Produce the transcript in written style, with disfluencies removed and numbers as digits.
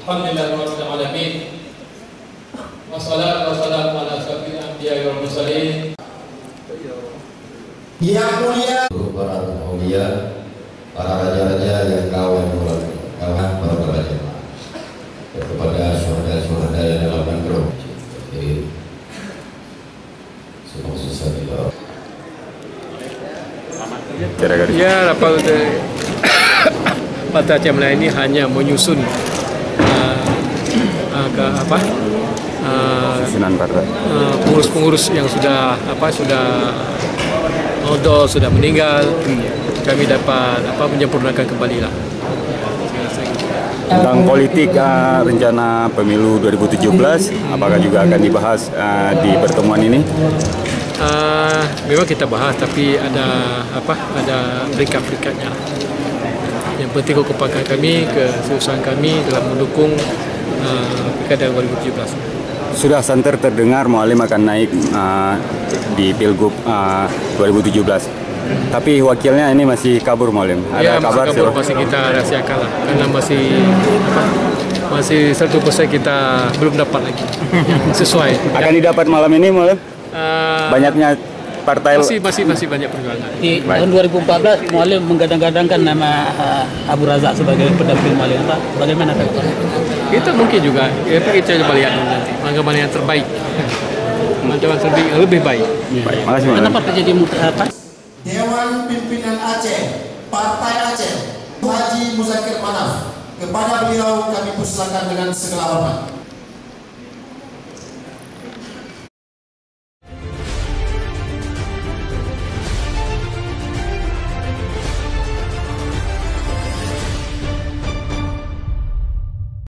Alhamdulillahirabbil alamin. Wassalatu wassalamu ala asyrofil anbiya'i wal mursalin. Yang mulia para aulia, para raja-raja yang kawan para raja, kepada syuhada yang dalam mandro, semua susah tidak. Ya, Partai Aceh Melayu ini hanya menyusun pengurus-pengurus yang sudah odol, sudah meninggal. Kami dapat menyempurnakan kembali lah. Tentang politik rencana pemilu 2017, apakah juga akan dibahas di pertemuan ini? Memang kita bahas, tapi ada peringkat-peringkatnya. Yang penting kekompakan kami, keseriusan kami dalam mendukung pilkada 2017. Sudah santer terdengar Mualim akan naik di Pilgub 2017. Tapi wakilnya ini masih kabur, Mualim. Ada kabar masih kabur, masih kita rahasiakan lah, karena masih 100% kita belum dapat lagi sesuai. Akan didapat malam ini, Mualim? Banyaknya partai masih banyak perjuangan. Di tahun 2014 Mualim menggadang-gadangkan nama Abu Razak sebagai pendamping Mualim. Bagaimana Pak? Kita mungkin juga, kita coba lihat nanti mana yang terbaik, mana yang terbaik lebih baik. Makasih, Mualim. Kenapa terjadi apa? Dewan Pimpinan Aceh, Partai Aceh, Haji Muzakir Manaf. Kepada beliau kami persilakan dengan segala hormat.